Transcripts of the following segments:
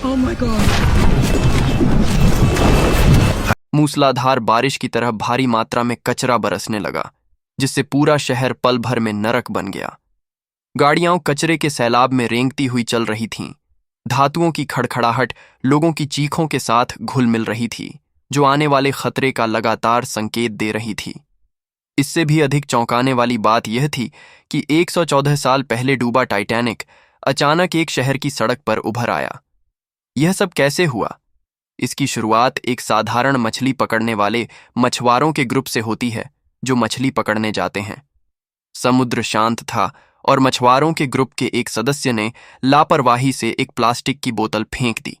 Oh my God! मूसलाधार बारिश की तरह भारी मात्रा में कचरा बरसने लगा, जिससे पूरा शहर पल भर में नरक बन गया। गाड़ियां कचरे के सैलाब में रेंगती हुई चल रही थीं। धातुओं की खड़खड़ाहट लोगों की चीखों के साथ घुल मिल रही थी, जो आने वाले खतरे का लगातार संकेत दे रही थी। इससे भी अधिक चौंकाने वाली बात यह थी कि 114 साल पहले डूबा टाइटैनिक अचानक एक शहर की सड़क पर उभर आया। यह सब कैसे हुआ? इसकी शुरुआत एक साधारण मछली पकड़ने वाले मछुआरों के ग्रुप से होती है, जो मछली पकड़ने जाते हैं। समुद्र शांत था और मछुआरों के ग्रुप के एक सदस्य ने लापरवाही से एक प्लास्टिक की बोतल फेंक दी।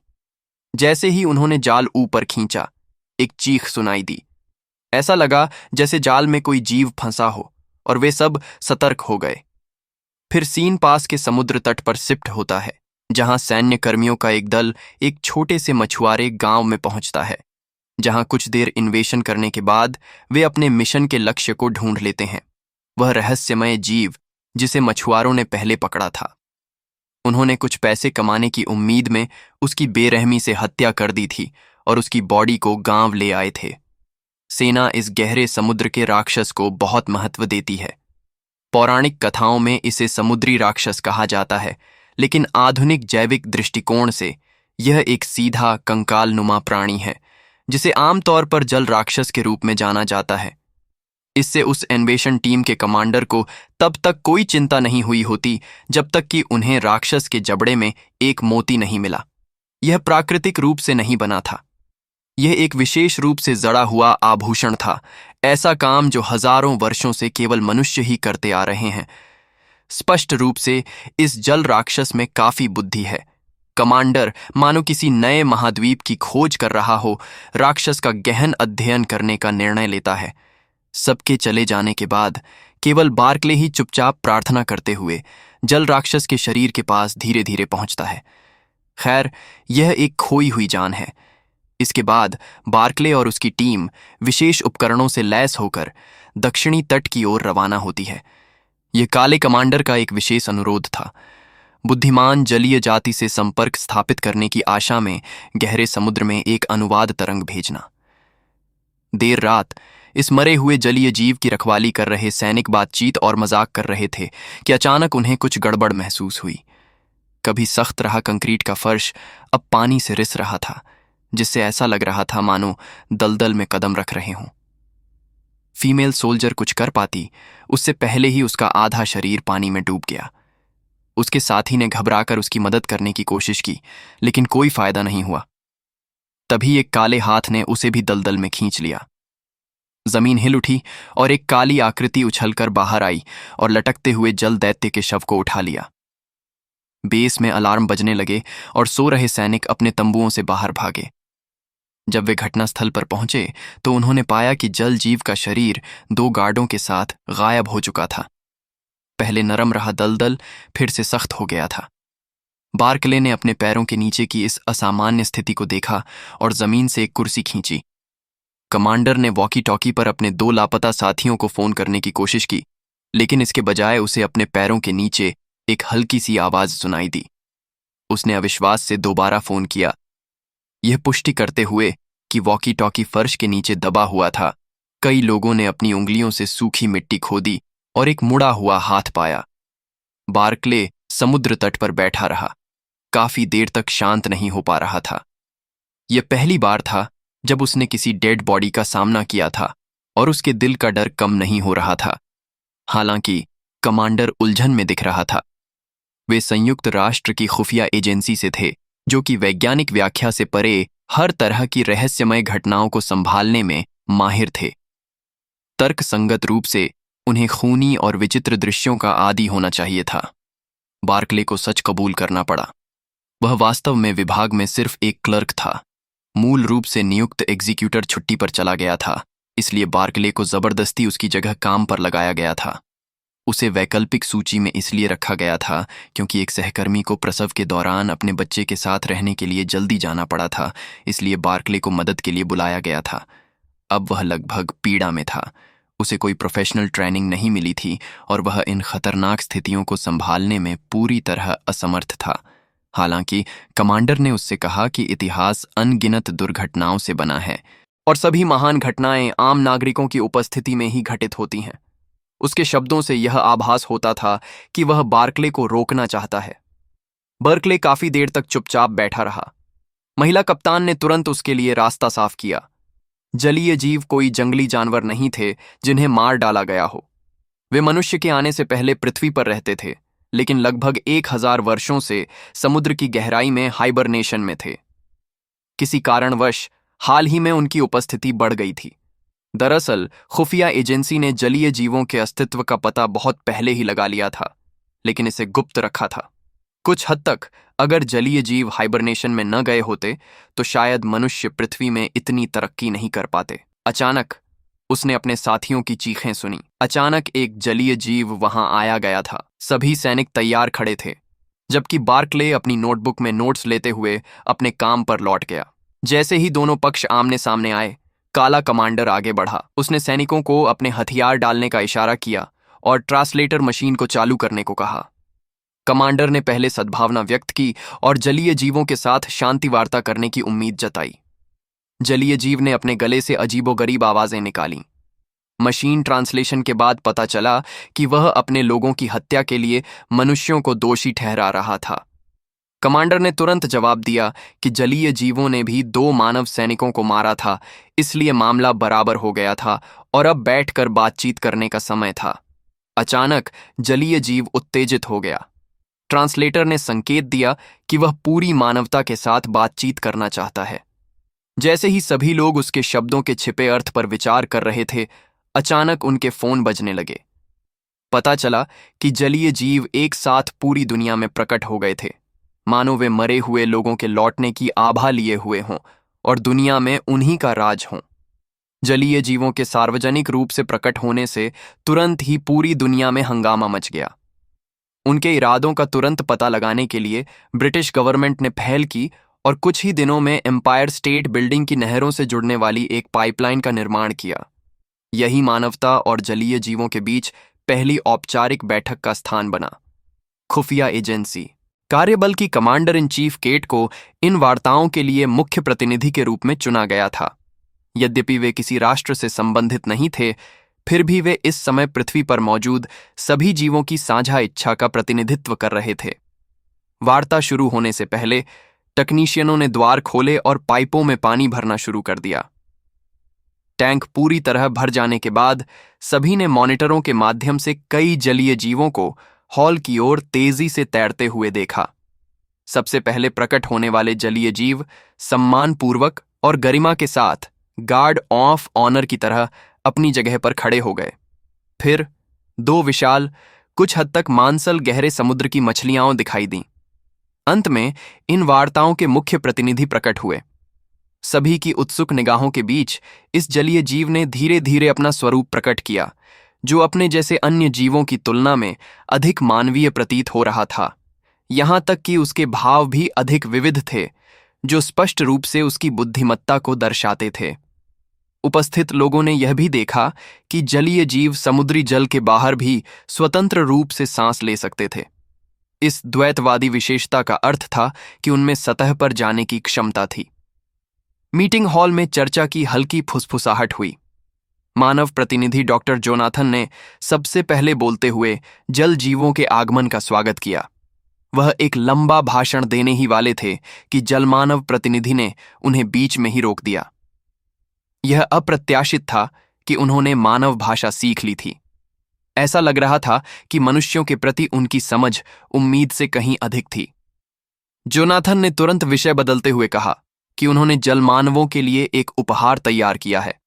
जैसे ही उन्होंने जाल ऊपर खींचा, एक चीख सुनाई दी। ऐसा लगा जैसे जाल में कोई जीव फंसा हो, और वे सब सतर्क हो गए। फिर सीन पास के समुद्र तट पर शिफ्ट होता है, जहां सैन्य कर्मियों का एक दल एक छोटे से मछुआरे गांव में पहुंचता है, जहां कुछ देर इन्वेशन करने के बाद वे अपने मिशन के लक्ष्य को ढूंढ लेते हैं, वह रहस्यमय जीव जिसे मछुआरों ने पहले पकड़ा था। उन्होंने कुछ पैसे कमाने की उम्मीद में उसकी बेरहमी से हत्या कर दी थी और उसकी बॉडी को गांव ले आए थे। सेना इस गहरे समुद्र के राक्षस को बहुत महत्व देती है। पौराणिक कथाओं में इसे समुद्री राक्षस कहा जाता है, लेकिन आधुनिक जैविक दृष्टिकोण से यह एक सीधा कंकालनुमा प्राणी है, जिसे आमतौर पर जल राक्षस के रूप में जाना जाता है। इससे उस अन्वेषण टीम के कमांडर को तब तक कोई चिंता नहीं हुई होती जब तक कि उन्हें राक्षस के जबड़े में एक मोती नहीं मिला। यह प्राकृतिक रूप से नहीं बना था। यह एक विशेष रूप से जड़ा हुआ आभूषण था, ऐसा काम जो हजारों वर्षों से केवल मनुष्य ही करते आ रहे हैं। स्पष्ट रूप से इस जल राक्षस में काफी बुद्धि है। कमांडर मानो किसी नए महाद्वीप की खोज कर रहा हो, राक्षस का गहन अध्ययन करने का निर्णय लेता है। सबके चले जाने के बाद केवल बार्कले ही चुपचाप प्रार्थना करते हुए जल राक्षस के शरीर के पास धीरे धीरे पहुंचता है। खैर, यह एक खोई हुई जान है। इसके बाद बार्कले और उसकी टीम विशेष उपकरणों से लैस होकर दक्षिणी तट की ओर रवाना होती है। यह काले कमांडर का एक विशेष अनुरोध था, बुद्धिमान जलीय जाति से संपर्क स्थापित करने की आशा में गहरे समुद्र में एक अनुवाद तरंग भेजना। देर रात इस मरे हुए जलीय जीव की रखवाली कर रहे सैनिक बातचीत और मजाक कर रहे थे कि अचानक उन्हें कुछ गड़बड़ महसूस हुई। कभी सख्त रहा कंक्रीट का फर्श अब पानी से रिस रहा था, जिससे ऐसा लग रहा था मानो दलदल में कदम रख रहे हों। फीमेल सोल्जर कुछ कर पाती, उससे पहले ही उसका आधा शरीर पानी में डूब गया। उसके साथी ने घबराकर उसकी मदद करने की कोशिश की, लेकिन कोई फायदा नहीं हुआ। तभी एक काले हाथ ने उसे भी दलदल में खींच लिया। जमीन हिल उठी और एक काली आकृति उछलकर बाहर आई और लटकते हुए जल दैत्य के शव को उठा लिया। बेस में अलार्म बजने लगे और सो रहे सैनिक अपने तंबुओं से बाहर भागे। जब वे घटनास्थल पर पहुंचे तो उन्होंने पाया कि जल जीव का शरीर 2 गार्डों के साथ गायब हो चुका था। पहले नरम रहा दलदल फिर से सख्त हो गया था। बार्कले ने अपने पैरों के नीचे की इस असामान्य स्थिति को देखा और जमीन से एक कुर्सी खींची। कमांडर ने वॉकी टॉकी पर अपने 2 लापता साथियों को फोन करने की कोशिश की, लेकिन इसके बजाय उसे अपने पैरों के नीचे एक हल्की सी आवाज सुनाई दी। उसने अविश्वास से दोबारा फोन किया, यह पुष्टि करते हुए कि वॉकी टॉकी फर्श के नीचे दबा हुआ था। कई लोगों ने अपनी उंगलियों से सूखी मिट्टी खोदी और एक मुड़ा हुआ हाथ पाया। बार्कले समुद्र तट पर बैठा रहा, काफी देर तक शांत नहीं हो पा रहा था। यह पहली बार था जब उसने किसी डेड बॉडी का सामना किया था और उसके दिल का डर कम नहीं हो रहा था। हालांकि कमांडर उलझन में दिख रहा था। वे संयुक्त राष्ट्र की खुफिया एजेंसी से थे, जो कि वैज्ञानिक व्याख्या से परे हर तरह की रहस्यमय घटनाओं को संभालने में माहिर थे। तर्कसंगत रूप से उन्हें खूनी और विचित्र दृश्यों का आदी होना चाहिए था। बार्कले को सच कबूल करना पड़ा। वह वास्तव में विभाग में सिर्फ एक क्लर्क था। मूल रूप से नियुक्त एग्जीक्यूटर छुट्टी पर चला गया था, इसलिए बार्कले को जबरदस्ती उसकी जगह काम पर लगाया गया था। उसे वैकल्पिक सूची में इसलिए रखा गया था क्योंकि एक सहकर्मी को प्रसव के दौरान अपने बच्चे के साथ रहने के लिए जल्दी जाना पड़ा था, इसलिए बार्कले को मदद के लिए बुलाया गया था। अब वह लगभग पीड़ा में था। उसे कोई प्रोफेशनल ट्रेनिंग नहीं मिली थी और वह इन खतरनाक स्थितियों को संभालने में पूरी तरह असमर्थ था। हालांकि कमांडर ने उससे कहा कि इतिहास अनगिनत दुर्घटनाओं से बना है और सभी महान घटनाएं आम नागरिकों की उपस्थिति में ही घटित होती हैं। उसके शब्दों से यह आभास होता था कि वह बार्कले को रोकना चाहता है। बर्कले काफी देर तक चुपचाप बैठा रहा। महिला कप्तान ने तुरंत उसके लिए रास्ता साफ किया। जलीय जीव कोई जंगली जानवर नहीं थे जिन्हें मार डाला गया हो। वे मनुष्य के आने से पहले पृथ्वी पर रहते थे, लेकिन लगभग 1000 वर्षों से समुद्र की गहराई में हाइबरनेशन में थे। किसी कारणवश हाल ही में उनकी उपस्थिति बढ़ गई थी। दरअसल खुफिया एजेंसी ने जलीय जीवों के अस्तित्व का पता बहुत पहले ही लगा लिया था, लेकिन इसे गुप्त रखा था। कुछ हद तक अगर जलीय जीव हाइबरनेशन में न गए होते तो शायद मनुष्य पृथ्वी में इतनी तरक्की नहीं कर पाते। अचानक उसने अपने साथियों की चीखें सुनी। अचानक एक जलीय जीव वहां आया गया था। सभी सैनिक तैयार खड़े थे, जबकि बार्कले अपनी नोटबुक में नोट्स लेते हुए अपने काम पर लौट गया। जैसे ही दोनों पक्ष आमने सामने आए, काला कमांडर आगे बढ़ा। उसने सैनिकों को अपने हथियार डालने का इशारा किया और ट्रांसलेटर मशीन को चालू करने को कहा। कमांडर ने पहले सद्भावना व्यक्त की और जलीय जीवों के साथ शांति वार्ता करने की उम्मीद जताई। जलीय जीव ने अपने गले से अजीबोगरीब आवाजें निकाली। मशीन ट्रांसलेशन के बाद पता चला कि वह अपने लोगों की हत्या के लिए मनुष्यों को दोषी ठहरा रहा था। कमांडर ने तुरंत जवाब दिया कि जलीय जीवों ने भी 2 मानव सैनिकों को मारा था, इसलिए मामला बराबर हो गया था और अब बैठकर बातचीत करने का समय था। अचानक जलीय जीव उत्तेजित हो गया। ट्रांसलेटर ने संकेत दिया कि वह पूरी मानवता के साथ बातचीत करना चाहता है। जैसे ही सभी लोग उसके शब्दों के छिपे अर्थ पर विचार कर रहे थे, अचानक उनके फोन बजने लगे। पता चला कि जलीय जीव एक साथ पूरी दुनिया में प्रकट हो गए थे, मानो वे मरे हुए लोगों के लौटने की आभा लिए हुए हों और दुनिया में उन्हीं का राज हो। जलीय जीवों के सार्वजनिक रूप से प्रकट होने से तुरंत ही पूरी दुनिया में हंगामा मच गया। उनके इरादों का तुरंत पता लगाने के लिए ब्रिटिश गवर्नमेंट ने पहल की और कुछ ही दिनों में एम्पायर स्टेट बिल्डिंग की नहरों से जुड़ने वाली एक पाइपलाइन का निर्माण किया। यही मानवता और जलीय जीवों के बीच पहली औपचारिक बैठक का स्थान बना। खुफिया एजेंसी कार्यबल की कमांडर इन चीफ केट को इन वार्ताओं के लिए मुख्य प्रतिनिधि के रूप में चुना गया था। यद्यपि वे किसी राष्ट्र से संबंधित नहीं थे, फिर भी वे इस समय पृथ्वी पर मौजूद सभी जीवों की साझा इच्छा का प्रतिनिधित्व कर रहे थे। वार्ता शुरू होने से पहले तकनीशियनों ने द्वार खोले और पाइपों में पानी भरना शुरू कर दिया। टैंक पूरी तरह भर जाने के बाद सभी ने मॉनिटरों के माध्यम से कई जलीय जीवों को हॉल की ओर तेजी से तैरते हुए देखा। सबसे पहले प्रकट होने वाले जलीय जीव सम्मानपूर्वक और गरिमा के साथ गार्ड ऑफ ऑनर की तरह अपनी जगह पर खड़े हो गए। फिर 2 विशाल, कुछ हद तक मांसल गहरे समुद्र की मछलियां दिखाई दीं। अंत में इन वार्ताओं के मुख्य प्रतिनिधि प्रकट हुए। सभी की उत्सुक निगाहों के बीच इस जलीय जीव ने धीरे धीरे अपना स्वरूप प्रकट किया, जो अपने जैसे अन्य जीवों की तुलना में अधिक मानवीय प्रतीत हो रहा था। यहां तक कि उसके भाव भी अधिक विविध थे, जो स्पष्ट रूप से उसकी बुद्धिमत्ता को दर्शाते थे। उपस्थित लोगों ने यह भी देखा कि जलीय जीव समुद्री जल के बाहर भी स्वतंत्र रूप से सांस ले सकते थे। इस द्वैतवादी विशेषता का अर्थ था कि उनमें सतह पर जाने की क्षमता थी। मीटिंग हॉल में चर्चा की हल्की फुसफुसाहट हुई। मानव प्रतिनिधि डॉक्टर जोनाथन ने सबसे पहले बोलते हुए जल जीवों के आगमन का स्वागत किया। वह एक लंबा भाषण देने ही वाले थे कि जलमानव प्रतिनिधि ने उन्हें बीच में ही रोक दिया। यह अप्रत्याशित था कि उन्होंने मानव भाषा सीख ली थी। ऐसा लग रहा था कि मनुष्यों के प्रति उनकी समझ उम्मीद से कहीं अधिक थी। जोनाथन ने तुरंत विषय बदलते हुए कहा कि उन्होंने जलमानवों के लिए एक उपहार तैयार किया है।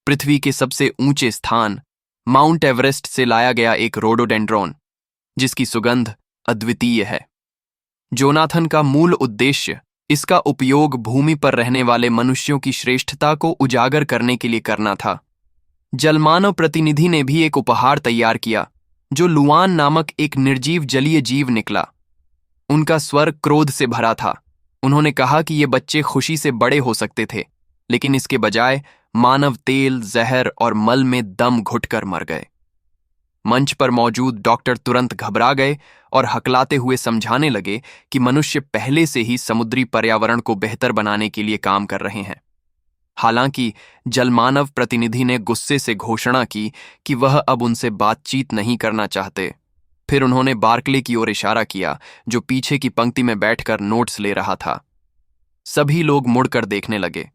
पृथ्वी के सबसे ऊंचे स्थान माउंट एवरेस्ट से लाया गया एक रोडोडेंड्रॉन, जिसकी सुगंध अद्वितीय है। जोनाथन का मूल उद्देश्य इसका उपयोग भूमि पर रहने वाले मनुष्यों की श्रेष्ठता को उजागर करने के लिए करना था। जलमानव प्रतिनिधि ने भी एक उपहार तैयार किया, जो लुआन नामक एक निर्जीव जलीय जीव निकला। उनका स्वर क्रोध से भरा था। उन्होंने कहा कि ये बच्चे खुशी से बड़े हो सकते थे, लेकिन इसके बजाय मानव तेल, जहर और मल में दम घुटकर मर गए। मंच पर मौजूद डॉक्टर तुरंत घबरा गए और हकलाते हुए समझाने लगे कि मनुष्य पहले से ही समुद्री पर्यावरण को बेहतर बनाने के लिए काम कर रहे हैं। हालांकि जलमानव प्रतिनिधि ने गुस्से से घोषणा की कि वह अब उनसे बातचीत नहीं करना चाहते। फिर उन्होंने बार्कले की ओर इशारा किया, जो पीछे की पंक्ति में बैठकर नोट्स ले रहा था। सभी लोग मुड़कर देखने लगे,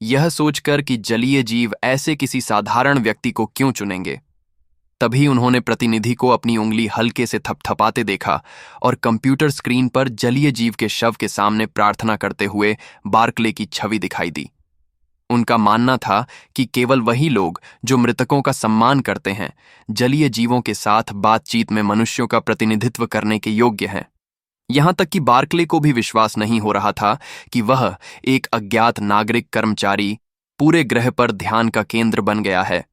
यह सोचकर कि जलीय जीव ऐसे किसी साधारण व्यक्ति को क्यों चुनेंगे। तभी उन्होंने प्रतिनिधि को अपनी उंगली हल्के से थपथपाते देखा और कंप्यूटर स्क्रीन पर जलीय जीव के शव के सामने प्रार्थना करते हुए बार्कले की छवि दिखाई दी। उनका मानना था कि केवल वही लोग जो मृतकों का सम्मान करते हैं, जलीय जीवों के साथ बातचीत में मनुष्यों का प्रतिनिधित्व करने के योग्य हैं। यहां तक कि बार्कले को भी विश्वास नहीं हो रहा था कि वह, एक अज्ञात नागरिक कर्मचारी, पूरे ग्रह पर ध्यान का केंद्र बन गया है।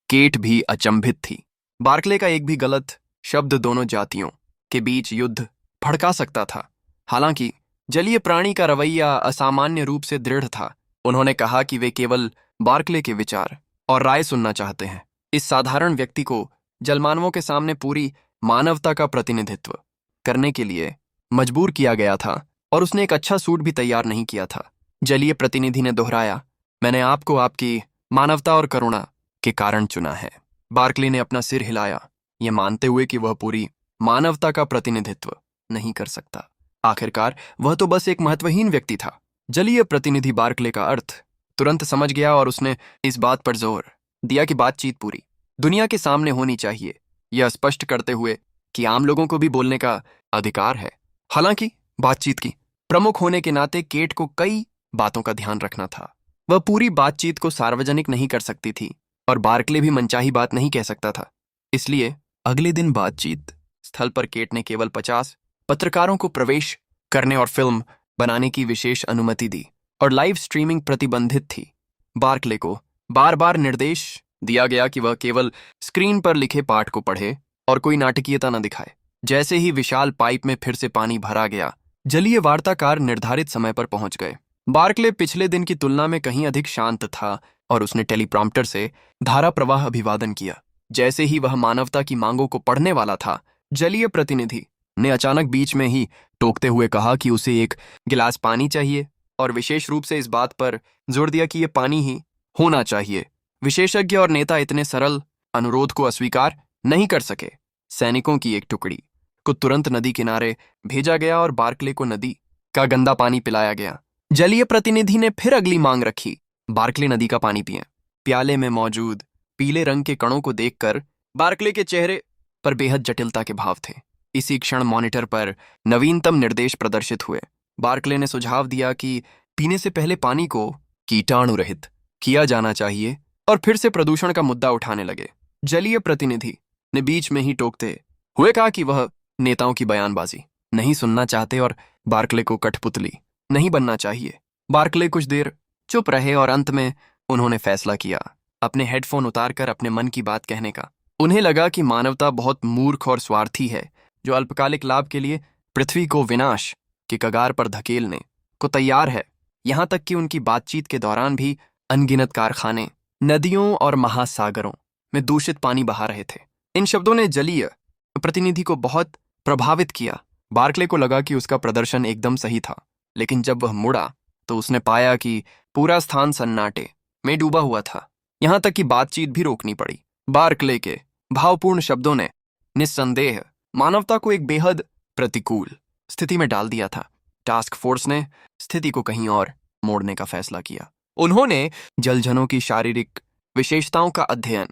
केट भी अचंभित थी। बार्कले का एक भी गलत शब्द दोनों जातियों के बीच युद्ध भड़का सकता था। हालांकि जलीय प्राणी का रवैया असामान्य रूप से दृढ़ था। उन्होंने कहा कि वे केवल बार्कले के विचार और राय सुनना चाहते हैं। इस साधारण व्यक्ति को जलमानवों के सामने पूरी मानवता का प्रतिनिधित्व करने के लिए मजबूर किया गया था और उसने एक अच्छा सूट भी तैयार नहीं किया था। जलीय प्रतिनिधि ने दोहराया, मैंने आपको आपकी मानवता और करुणा के कारण चुना है। बार्कले ने अपना सिर हिलाया, यह मानते हुए कि वह पूरी मानवता का प्रतिनिधित्व नहीं कर सकता। आखिरकार वह तो बस एक महत्वहीन व्यक्ति था। जलीय प्रतिनिधि बार्कले का अर्थ तुरंत समझ गया और उसने इस बात पर जोर दिया कि बातचीत पूरी दुनिया के सामने होनी चाहिए, यह स्पष्ट करते हुए कि आम लोगों को भी बोलने का अधिकार है। हालांकि बातचीत की प्रमुख होने के नाते केट को कई बातों का ध्यान रखना था। वह पूरी बातचीत को सार्वजनिक नहीं कर सकती थी और बार्कले भी मनचाही बात नहीं कह सकता था। इसलिए अगले दिन बातचीत स्थल पर केट ने केवल 50 पत्रकारों को प्रवेश करने और फिल्म बनाने की विशेष अनुमति दी और लाइव स्ट्रीमिंग प्रतिबंधित थी। बार्कले को बार बार निर्देश दिया गया कि वह केवल स्क्रीन पर लिखे पाठ को पढ़े और कोई नाटकीयता न दिखाए। जैसे ही विशाल पाइप में फिर से पानी भरा गया, जलीय वार्ताकार निर्धारित समय पर पहुंच गए। बार्कले पिछले दिन की तुलना में कहीं अधिक शांत था और उसने टेलीप्रॉम्प्टर से धारा प्रवाह अभिवादन किया। जैसे ही वह मानवता की मांगों को पढ़ने वाला था, जलीय प्रतिनिधि ने अचानक बीच में ही टोकते हुए कहा कि उसे एक गिलास पानी चाहिए और विशेष रूप से इस बात पर जोर दिया कि यह पानी ही होना चाहिए। विशेषज्ञ और नेता इतने सरल अनुरोध को अस्वीकार नहीं कर सके। सैनिकों की एक टुकड़ी को तुरंत नदी किनारे भेजा गया और बार्कले को नदी का गंदा पानी पिलाया गया। जलीय प्रतिनिधि ने फिर अगली मांग रखी, बार्कले नदी का पानी पिए। प्याले में मौजूद पीले रंग के कणों को देखकर बार्कले के चेहरे पर बेहद जटिलता के भाव थे। इसी क्षण मॉनिटर पर नवीनतम निर्देश प्रदर्शित हुए। बार्कले ने सुझाव दिया कि पीने से पहले पानी को कीटाणु रहित किया जाना चाहिए और फिर से प्रदूषण का मुद्दा उठाने लगे। जलीय प्रतिनिधि ने बीच में ही टोकते हुए कहा कि वह नेताओं की बयानबाजी नहीं सुनना चाहते और बार्कले को कठपुतली नहीं बनना चाहिए। बार्कले कुछ देर चुप रहे और अंत में उन्होंने फैसला किया, अपने हेडफोन उतारकर अपने मन की बात कहने का। उन्हें लगा कि मानवता बहुत मूर्ख और स्वार्थी है, जो अल्पकालिक लाभ के लिए पृथ्वी को विनाश की कगार पर धकेलने को तैयार है। यहां तक कि उनकी बातचीत के दौरान भी अनगिनत कारखाने नदियों और महासागरों में दूषित पानी बहा रहे थे। इन शब्दों ने जलीय प्रतिनिधि को बहुत प्रभावित किया। बार्कले को लगा कि उसका प्रदर्शन एकदम सही था, लेकिन जब वह मुड़ा तो उसने पाया कि पूरा स्थान सन्नाटे में डूबा हुआ था। यहां तक कि बातचीत भी रोकनी पड़ी। बार्कले के भावपूर्ण शब्दों ने निस्संदेह मानवता को एक बेहद प्रतिकूल स्थिति में डाल दिया था। टास्क फोर्स ने स्थिति को कहीं और मोड़ने का फैसला किया। उन्होंने जलजनों की शारीरिक विशेषताओं का अध्ययन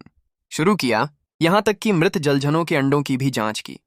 शुरू किया, यहां तक कि मृत जलजनों के अंडों की भी जांच की।